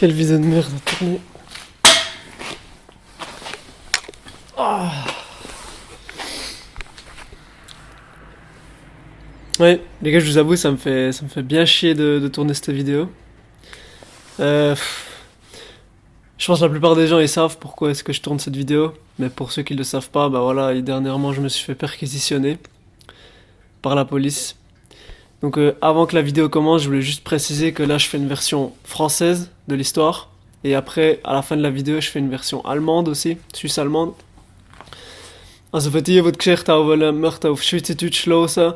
Quelle vidéo de merde à tourner. Ouais, les gars, je vous avoue, ça me fait bien chier de tourner cette vidéo. Euh, je pense que la plupart des gens ils savent pourquoi est-ce que je tourne cette vidéo, mais pour ceux qui le savent pas, bah voilà, et dernièrement je me suis fait perquisitionner par la police. Donc avant que la vidéo commence, je voulais juste préciser que là je fais une version française de l'histoire, et après, à la fin de la vidéo, je fais une version allemande aussi, suisse-allemande. Also für die, die die Geschichte auch möchten auf Schweizerdeutsch hören,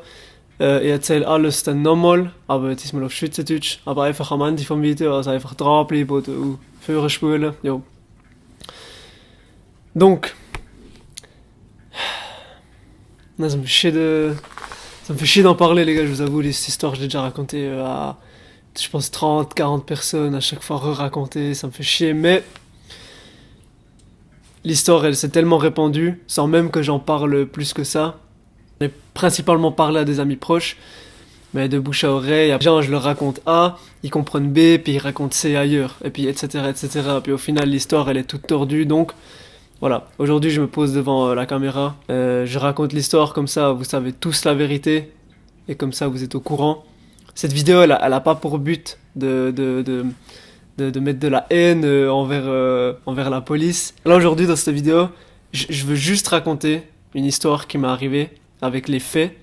ich erzähle alles dann nochmal, aber diesmal auf Schweizerdeutsch, aber einfach am Ende vom Video, also einfach dranbleiben oder führen spulen, jo. Donc, non, ça me fait chier d'en parler les gars, je vous avoue, cette histoire je l'ai déjà racontée à, je pense 30, 40 personnes, à chaque fois re-raconter, ça me fait chier, mais l'histoire elle s'est tellement répandue, sans même que j'en parle plus que ça. J'ai principalement parlé à des amis proches, mais de bouche à oreille, genre je leur raconte A, ils comprennent B, puis ils racontent C ailleurs, et puis etc. etc. Puis au final l'histoire elle est toute tordue, donc voilà. Aujourd'hui je me pose devant la caméra, je raconte l'histoire comme ça, vous savez tous la vérité, et comme ça vous êtes au courant. Cette vidéo elle a pas pour but de mettre de la haine envers la police. Là aujourd'hui dans cette vidéo, je veux juste raconter une histoire qui m'est arrivée avec les faits.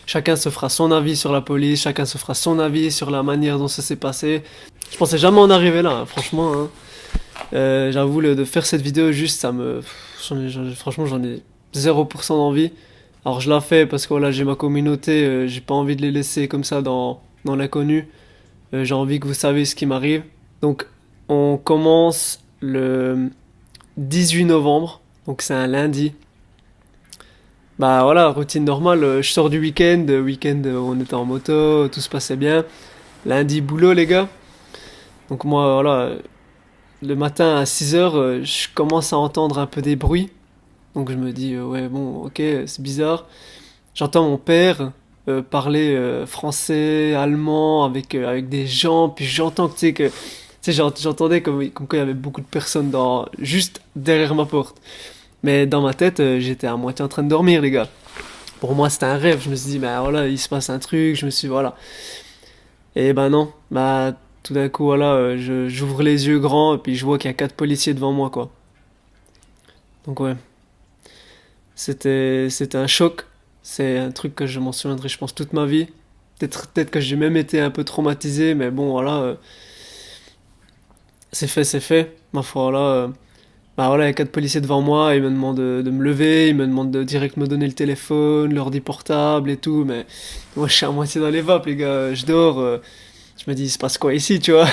Chacun se fera son avis sur la police, chacun se fera son avis sur la manière dont ça s'est passé. Je pensais jamais en arriver là, hein, franchement. Hein. J'avoue, de faire cette vidéo juste, franchement j'en ai 0% d'envie. Alors je la fais parce que voilà, j'ai ma communauté, j'ai pas envie de les laisser comme ça dans l'inconnu. J'ai envie que vous saviez ce qui m'arrive. Donc on commence le 18 novembre, donc c'est un lundi. Bah voilà, routine normale, je sors du week-end, on était en moto, tout se passait bien. Lundi boulot les gars. Donc moi voilà, le matin à 6h, je commence à entendre un peu des bruits. Donc je me dis ouais bon ok, c'est bizarre. J'entends mon père parler français, allemand avec des gens, puis j'entends que tu sais j'entendais comme quoi il y avait beaucoup de personnes juste derrière ma porte. Mais dans ma tête, j'étais à moitié en train de dormir, les gars. Pour moi, c'était un rêve. Je me suis dit, bah voilà, il se passe un truc. Voilà. Et ben non. Bah, tout d'un coup, voilà, j'ouvre les yeux grands et puis je vois qu'il y a 4 policiers devant moi, quoi. Donc ouais. C'était un choc. C'est un truc que je m'en souviendrai, je pense, toute ma vie. Peut-être que j'ai même été un peu traumatisé, mais bon, voilà. C'est fait, c'est fait. Ma foi, voilà. Bah voilà, il y a 4 policiers devant moi, ils me demandent de me lever, ils me demandent de direct me donner le téléphone, l'ordi portable et tout, mais moi je suis à moitié dans les vapes les gars, je dors, je me dis il se passe quoi ici, tu vois.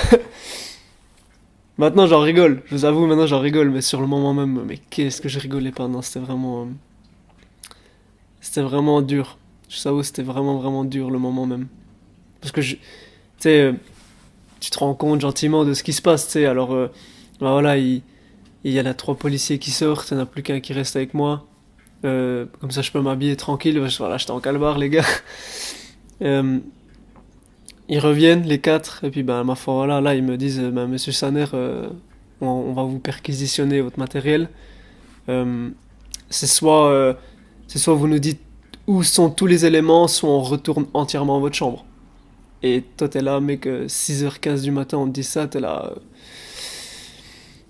Maintenant j'en rigole, je vous avoue maintenant j'en rigole, mais sur le moment même, mais qu'est-ce que je rigolais pas, non c'était vraiment dur, je t'avoue c'était vraiment vraiment dur le moment même. Parce que tu sais, tu te rends compte gentiment de ce qui se passe, tu sais, alors bah voilà, il y en a 3 policiers qui sortent, il n'y en a plus qu'un qui reste avec moi. Comme ça, je peux m'habiller tranquille. Voilà, j'étais en calbar, les gars. Ils reviennent, les 4, et puis, ben, ma foi, voilà, là, ils me disent, ben, monsieur Saner, on va vous perquisitionner votre matériel. Euh, c'est soit vous nous dites où sont tous les éléments, soit on retourne entièrement votre chambre. Et toi, t'es là, mec, 6h15 du matin, on te dit ça, t'es là.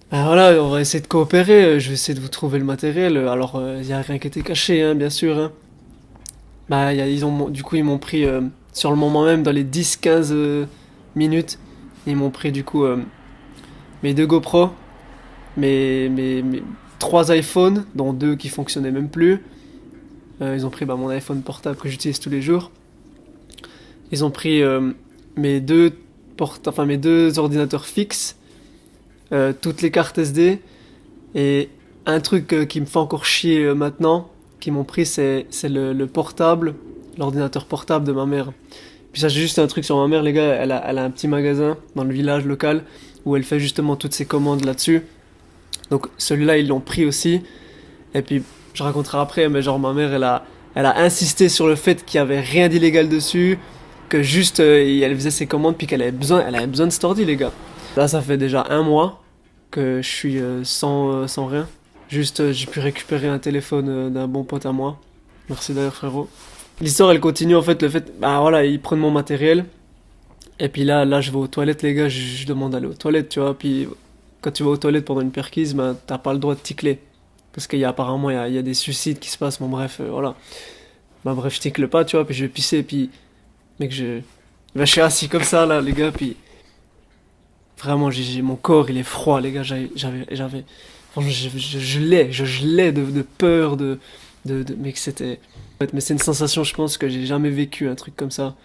Ben voilà, on va essayer de coopérer, je vais essayer de vous trouver le matériel. Alors, il n'y a rien qui était caché, hein, bien sûr. Hein. Bah, du coup, ils m'ont pris sur le moment même, dans les 10-15 minutes, ils m'ont pris du coup mes 2 GoPro, mes 3 iPhones, dont 2 qui fonctionnaient même plus. Ils ont pris mon iPhone portable que j'utilise tous les jours. Ils ont pris mes mes 2 ordinateurs fixes. Toutes les cartes SD, et un truc qui me fait encore chier maintenant qu'ils m'ont pris, c'est le portable, l'ordinateur portable de ma mère. Puis ça, j'ai juste un truc sur ma mère, les gars, elle a un petit magasin dans le village local où elle fait justement toutes ses commandes là-dessus. Donc celui-là ils l'ont pris aussi, et puis je raconterai après, mais genre ma mère elle a insisté sur le fait qu'il y avait rien d'illégal dessus, que juste elle faisait ses commandes puis elle avait besoin de cet ordi, les gars. Là, ça fait déjà un mois que je suis sans rien. Juste, j'ai pu récupérer un téléphone d'un bon pote à moi. Merci d'ailleurs, frérot. L'histoire, elle continue en fait, le fait, bah voilà, ils prennent mon matériel. Et puis là, je vais aux toilettes, les gars, je demande d'aller aux toilettes, tu vois. Puis quand tu vas aux toilettes pendant une perquise, bah, t'as pas le droit de ticler. Parce qu'il y a apparemment, il y a des suicides qui se passent, bon bref, voilà. Bah bref, je ticle pas, tu vois, puis je vais pisser, puis mec, bah, je suis assis comme ça, là, les gars, puis vraiment, mon corps, il est froid, les gars, franchement, je gelais de peur, mec, c'était, mais c'est une sensation, je pense, que j'ai jamais vécu, un truc comme ça.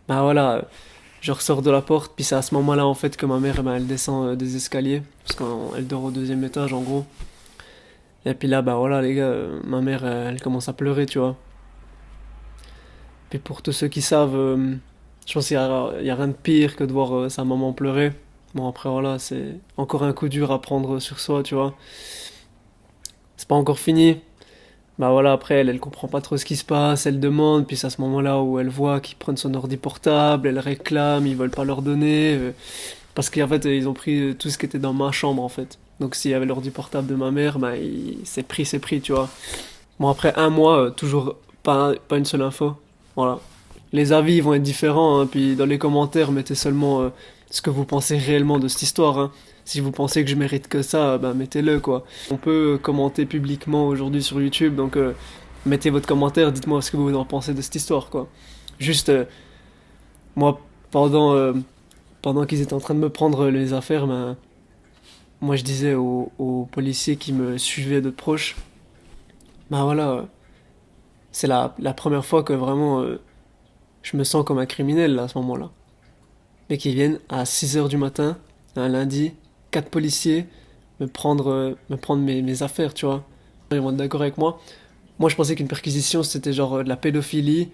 Bah voilà, je ressors de la porte, puis c'est à ce moment-là, en fait, que ma mère, bah, elle descend des escaliers, parce qu'elle dort au deuxième étage, en gros. Et puis là, bah voilà, les gars, ma mère, elle commence à pleurer, tu vois. Puis pour tous ceux qui savent, je pense qu'il y a rien de pire que de voir sa maman pleurer. Bon, après, voilà, c'est encore un coup dur à prendre sur soi, tu vois. C'est pas encore fini. Bah voilà, après, elle comprend pas trop ce qui se passe, elle demande, puis c'est à ce moment-là où elle voit qu'ils prennent son ordi portable, elle réclame, ils veulent pas leur donner, parce qu'en fait, ils ont pris tout ce qui était dans ma chambre, en fait. Donc s'il y avait l'ordi portable de ma mère, bah, c'est pris, tu vois. Bon, après un mois, toujours pas une seule info. Voilà. Les avis vont être différents, hein, puis dans les commentaires, mettez seulement ce que vous pensez réellement de cette histoire, hein. Si vous pensez que je mérite que ça, ben mettez-le, quoi. On peut commenter publiquement aujourd'hui sur YouTube, donc mettez votre commentaire, dites-moi ce que vous en pensez de cette histoire, quoi. Juste, moi, pendant qu'ils étaient en train de me prendre les affaires, ben, moi je disais aux policiers qui me suivaient de proche, ben voilà, c'est la première fois que vraiment je me sens comme un criminel là, à ce moment-là. Mais qu'ils viennent à 6 heures du matin, un lundi, quatre policiers, me prendre mes affaires, tu vois. Ils vont être d'accord avec moi. Moi, je pensais qu'une perquisition, c'était genre de la pédophilie,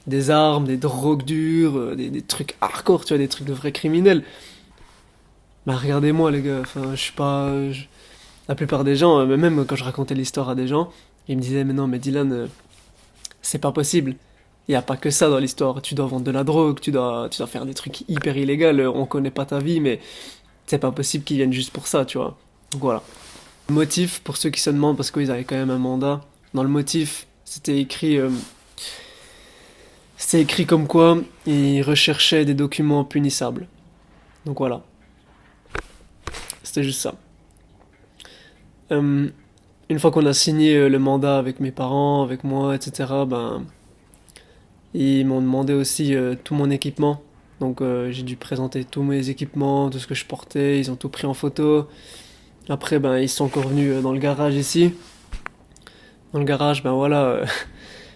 des armes, des drogues dures, des trucs hardcore, tu vois, des trucs de vrais criminels. Bah, regardez-moi, les gars, enfin, je suis pas. La plupart des gens, même quand je racontais l'histoire à des gens, ils me disaient, mais non, mais Dylan, c'est pas possible. Il n'y a pas que ça dans l'histoire. Tu dois vendre de la drogue, tu dois faire des trucs hyper illégaux. On connaît pas ta vie, mais c'est pas possible qu'ils viennent juste pour ça, tu vois. Donc voilà. Le motif, pour ceux qui se demandent, parce qu'ils avaient quand même un mandat, dans le motif, c'était écrit comme quoi ils recherchaient des documents punissables. Donc voilà. C'était juste ça. Euh, une fois qu'on a signé le mandat avec mes parents, avec moi, etc., ben, ils m'ont demandé aussi tout mon équipement. Donc j'ai dû présenter tous mes équipements, tout ce que je portais, ils ont tout pris en photo. Après, ben, ils sont encore venus dans le garage ici. Dans le garage, ben voilà,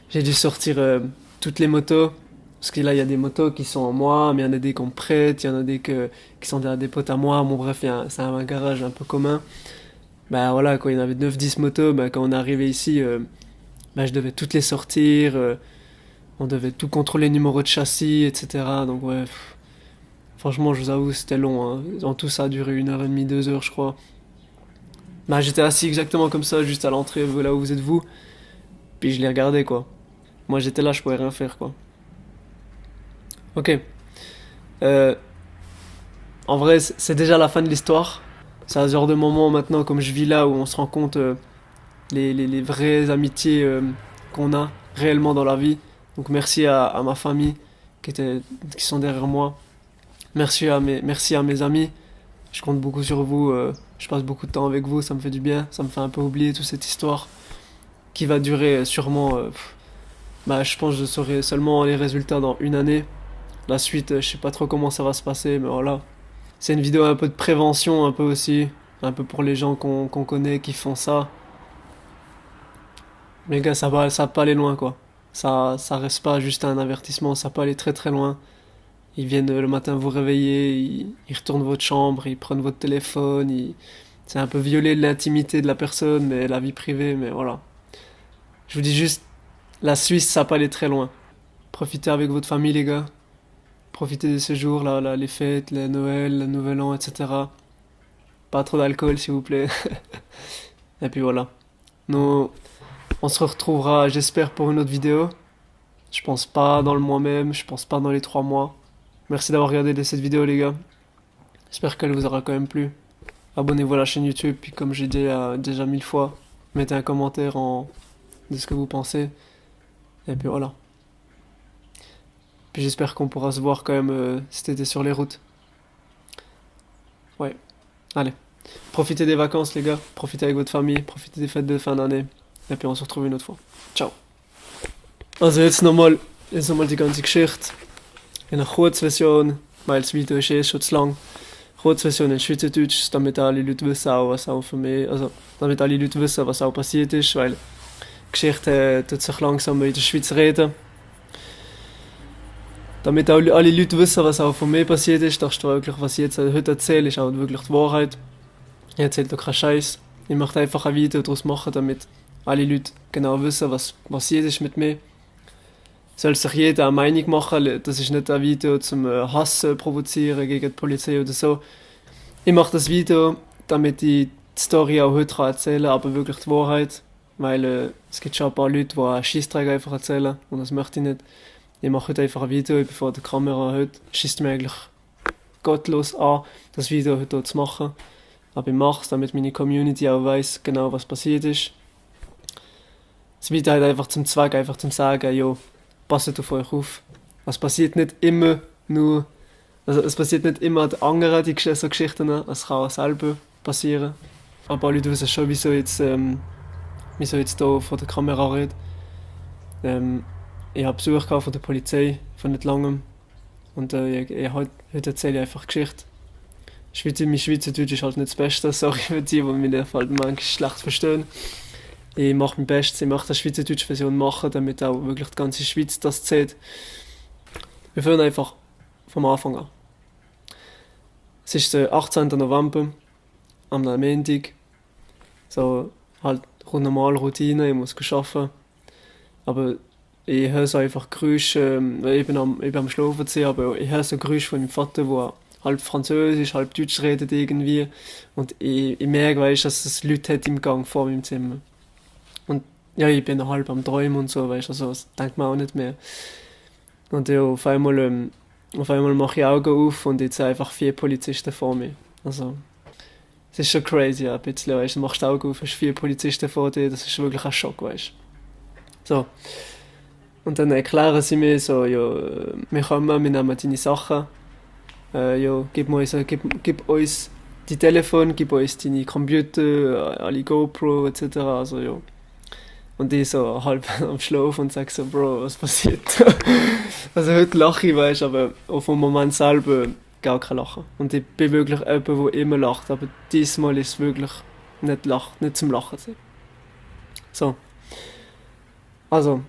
j'ai dû sortir toutes les motos. Parce que là, il y a des motos qui sont en moi, mais il y en a des qu'on me prête, il y en a qui sont des potes à moi. Bon, bref, c'est un garage un peu commun. Ben voilà, quand il y en avait 9 10 motos, ben, quand on est arrivé ici, ben, je devais toutes les sortir. On devait tout contrôler, numéro de châssis, etc. Donc ouais, franchement, je vous avoue, c'était long, hein. En tout, ça a duré 1 heure et demie, 2 heures, je crois. Bah, j'étais assis exactement comme ça, juste à l'entrée, là où vous êtes vous. Puis je les regardais, quoi. Moi, j'étais là, je pouvais rien faire, quoi. Ok. Euh, En vrai, c'est déjà la fin de l'histoire. C'est à ce genre de moment maintenant, comme je vis là, où on se rend compte les vraies amitiés qu'on a réellement dans la vie. Donc merci à ma famille qui sont derrière moi. Merci à mes amis. Je compte beaucoup sur vous. Je passe beaucoup de temps avec vous. Ça me fait du bien. Ça me fait un peu oublier toute cette histoire qui va durer sûrement. Bah, je pense que je saurai seulement les résultats dans une année. La suite, je sais pas trop comment ça va se passer, mais voilà. C'est une vidéo un peu de prévention, un peu aussi. Un peu pour les gens qu'on connaît qui font ça. Mais les gars, ça va pas aller loin, quoi. Ça reste pas juste un avertissement, ça peut aller très très loin. Ils viennent le matin vous réveiller, ils retournent votre chambre, ils prennent votre téléphone, c'est un peu violer l'intimité de la personne, mais la vie privée, mais voilà. Je vous dis juste, la Suisse, ça peut aller très loin. Profitez avec votre famille, les gars. Profitez de ces jours, là, les fêtes, les Noël, le Nouvel An, etc. Pas trop d'alcool, s'il vous plaît. Et puis voilà. Nous, on se retrouvera, j'espère, pour une autre vidéo. Je pense pas dans le mois même, je pense pas dans les 3 mois. Merci d'avoir regardé cette vidéo, les gars. J'espère qu'elle vous aura quand même plu. Abonnez-vous à la chaîne YouTube, puis comme j'ai dit déjà 1000 fois, mettez un commentaire de ce que vous pensez. Et puis voilà. Puis j'espère qu'on pourra se voir quand même cet été sur les routes. Ouais, allez. Profitez des vacances les gars, profitez avec votre famille, profitez des fêtes de fin d'année. Et puis on se retrouve une autre fois. Ciao. Also jetzt nochmal die ganze Geschichte. In einer Kurzversion, weil das Video ist schon zu lang. Kurzversion in Schweizerdeutsch, damit alle Leute wissen auch, was auch für mich, also damit alle Leute wissen, was auch passiert ist, weil die Geschichte tut sich langsam in der Schweiz reden. Damit auch alle Leute wissen, was auch von mir passiert ist, dass wirklich, was ich jetzt heute erzähle, ist auch wirklich die Wahrheit. Ich erzähle da keinen Scheiß. Ich möchte einfach ein Video daraus machen, damit alle Leute genau wissen, was passiert ist mit mir. Soll sich jeder eine Meinung machen, das ist nicht ein Video zum Hass provozieren gegen die Polizei oder so. Ich mache das Video, damit ich die Story auch heute erzählen kann, aber wirklich die Wahrheit. Weil es gibt schon ein paar Leute, die einen Scheissdreck einfach erzählen und das möchte ich nicht. Ich mache heute einfach ein Video, ich bin vor der Kamera heute. Schießt mir eigentlich gottlos an, das Video heute zu machen. Aber ich mache es, damit meine Community auch weiss genau, was passiert ist. Das Video hat einfach zum Zweck, einfach zum sagen, jo, passt auf euch auf. Es passiert nicht immer nur, also es passiert nicht immer den anderen, die so Geschichten, es kann auch selber passieren. Aber Leute wissen schon, wieso jetzt hier vor der Kamera rede. Ich habe Besuch von der Polizei, von nicht langem. Und heute erzähle ich einfach Geschichte. Mein Schweizerdeutsch ist halt nicht das Beste, sorry für die mich halt manchmal schlecht verstehen. Ich mache mein Bestes, ich möchte eine schweizerdeutsche Version machen, damit auch wirklich die ganze Schweiz das sieht. Wir fangen einfach vom Anfang an. Es ist der 18. November, am Montag. So halt normal Routine, ich muss arbeiten. Aber ich höre so einfach Geräusche, ich bin am Schlafen, aber ich höre so Geräusche von meinem Vater, der halb Französisch, halb Deutsch redet irgendwie. Und ich merke, dass es Leute hat im Gang vor meinem Zimmer. Und ja, ich bin halb am Träumen und so, also das denkt man auch nicht mehr. Und ja, auf einmal mache ich Augen auf und jetzt einfach 4 Polizisten vor mir. Also, es ist schon crazy, ja, ein bisschen, weißt du, machst die Augen auf, hast 4 Polizisten vor dir, das ist wirklich ein Schock, weißt du. So. Und dann erklären sie mir so, ja, wir nehmen deine Sachen, ja, gib uns die Telefon, gib uns deine Computer, alle GoPro etc. Also, ja. Und ich so halb am Schlafen und sag so, Bro, was passiert? Also heute lache ich, weißt, aber auf dem Moment selber gar kein Lachen. Und ich bin wirklich jemand, der immer lacht, aber diesmal ist es wirklich nicht zum Lachen. So. Also,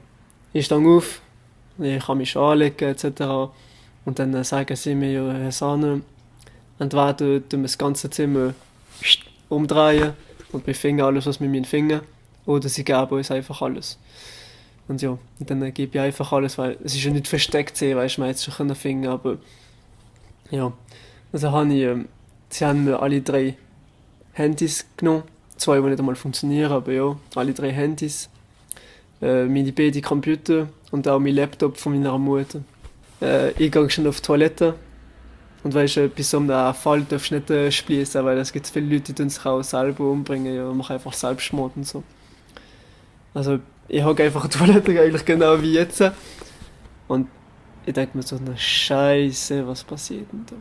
ich stehe auf, ich kann mich anlegen etc. Und dann sagen sie mir, ja, Herr Sahne, entweder tun wir das ganze Zimmer umdrehen und wir finden alles, was wir meinen Finger. Oder sie geben uns einfach alles. Und ja, und dann gebe ich einfach alles, weil es ist ja nicht versteckt, weißt du, man hätte es schon finden, aber ja. Also sie haben mir alle 3 Handys genommen, 2, die nicht einmal funktionieren, aber ja, alle 3 Handys, meine beiden Computer und auch mein Laptop von meiner Mutter. Ich gehe schon auf die Toilette und weißt du, bei so einem Fall darfst du nicht spließen, weil es gibt viele Leute, die sich auch selber umbringen, ja, machen einfach Selbstmord und so. Also ich hocke einfach in die Toilette, eigentlich genau wie jetzt. Und ich denke mir so, eine Scheiße, was passiert denn da?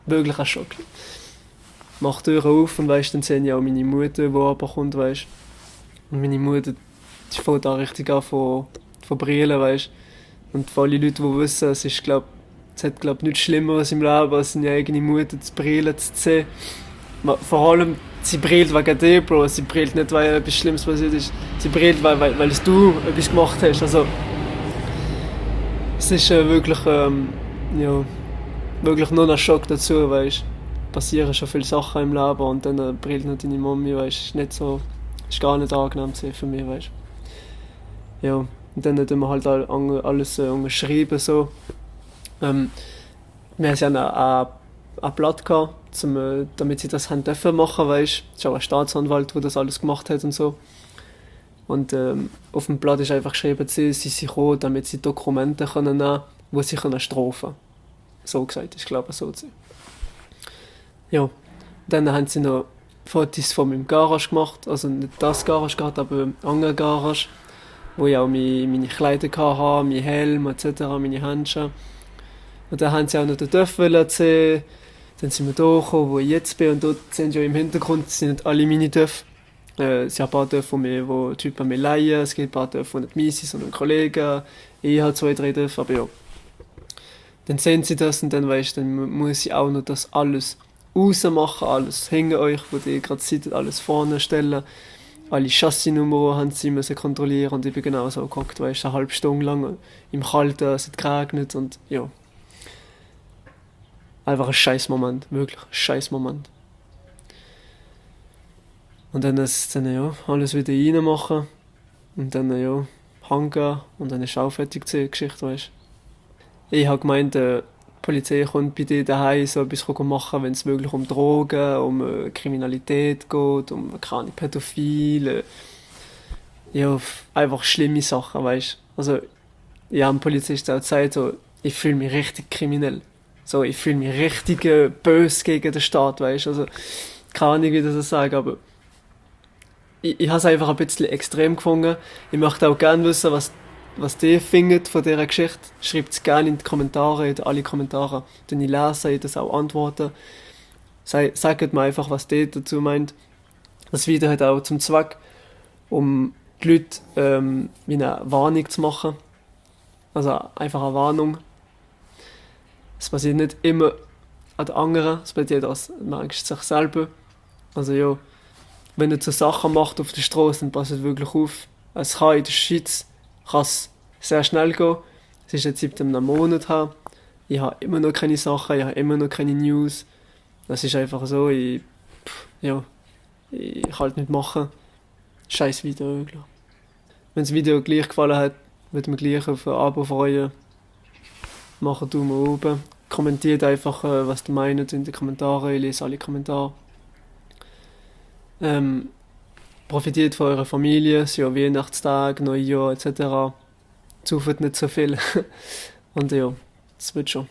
Wirklich ein Schock. Ich mache die Tür auf und weißt, dann sehe ich auch meine Mutter, die runterkommt, weißt. Und meine Mutter, die fängt da richtig an von brillen, weißt. Und für alle Leute, die wissen, es hat nichts Schlimmeres im Leben, als seine eigene Mutter zu brillen, zu sehen. Vor allem, sie brillt wegen dir, Bro. Sie brillt nicht, weil etwas Schlimmes passiert ist. Sie brillt, weil du etwas gemacht hast. Also, es ist wirklich nur ein Schock dazu, weißt. Passieren schon viele Sachen im Leben und dann brillt noch deine Mami, weißt. Ist gar nicht angenehm für mich, weißt. Ja, und dann haben wir halt alles unterschrieben, so. Wir hatten ein Blatt gehabt, damit sie das haben dürfen machen, weißt. Es ist auch ein Staatsanwalt, der das alles gemacht hat und so. Und auf dem Blatt ist einfach geschrieben, sie sind gekommen, damit sie Dokumente nehmen können, die sie strafen können. So gesagt, ich glaube so zu sein. Ja, dann haben sie noch Fotos von meinem Garage gemacht, also nicht das Garage gehabt, aber ein anderes Garage, wo ich auch meine Kleider hatte, mein Helm etc., meine Handschuhe. Und dann haben sie auch noch den Töff sehen. Dann sind wir da gekommen, wo ich jetzt bin, und dort sind ja im Hintergrund sind nicht alle meine Töpfe. Es sind ein paar Töpfe, die Typen mir leihen, es gibt ein paar Töpfe, die nicht meine sind, sondern Kollegen. Ich habe 2, 3 Töpfe, aber ja. Dann sehen sie das und dann weißt du, dann muss ich auch noch das alles rausmachen, alles hinter euch, wo ihr gerade seid, alles vorne stellen. Alle Chassisnummern haben sie müssen kontrollieren, und ich bin genau so gehockt, weißt du, eine halbe Stunde lang im Kalten, es hat geregnet und ja. Einfach ein scheiß Moment, wirklich ein scheiß Moment. Und dann ist dann ja alles wieder reinmachen und dann ja hängen und dann ist auch fertig die Geschichte, weißt du. Ich habe gemeint, die Polizei kommt bei dir daheim so etwas machen, wenn es wirklich um Drogen, um Kriminalität geht, um keine Ahnung, Pädophile, ja, einfach schlimme Sachen, weißt du. Also, ich habe dem Polizisten auch gesagt, so, ich fühle mich richtig kriminell. So, ich fühle mich richtig böse gegen den Staat, weißt du. Also, keine Ahnung, wie ich das sagen, aber ich habe es einfach ein bisschen extrem gefunden. Ich möchte auch gerne wissen, was ihr findet von dieser Geschichte. Schreibt es gerne in die Kommentare, in alle Kommentare. Dann ich lese, ich das auch antworten. Sagt mir einfach, was ihr dazu meint. Das Video hat auch zum Zweck, um die Leute wie eine Warnung zu machen. Also einfach eine Warnung. Es passiert nicht immer an den anderen, es passiert manchmal sich selber. Also ja, wenn ihr so Sachen macht auf der Straße, dann passt wirklich auf. Es kann in der Schweiz kann's sehr schnell gehen. Es ist jetzt seit einem Monat her. Ich habe immer noch keine Sachen, ich habe immer noch keine News. Das ist einfach so, ich kann halt nicht machen. Scheiß Video, wirklich. Wenn das Video gleich gefallen hat, würde mich gleich auf ein Abo freuen. Macht einen Daumen oben. Kommentiert einfach, was ihr meint in den Kommentaren. Ich lese alle Kommentare. Profitiert von eurer Familie, es ist ja Weihnachtstag, Neujahr etc. Zufällt nicht so viel. Und ja, das wird schon.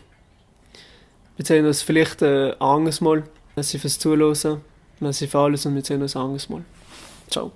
Wir sehen uns vielleicht ein anderes Mal. Merci fürs Zuhören. Merci für alles und wir sehen uns ein anderes Mal. Ciao.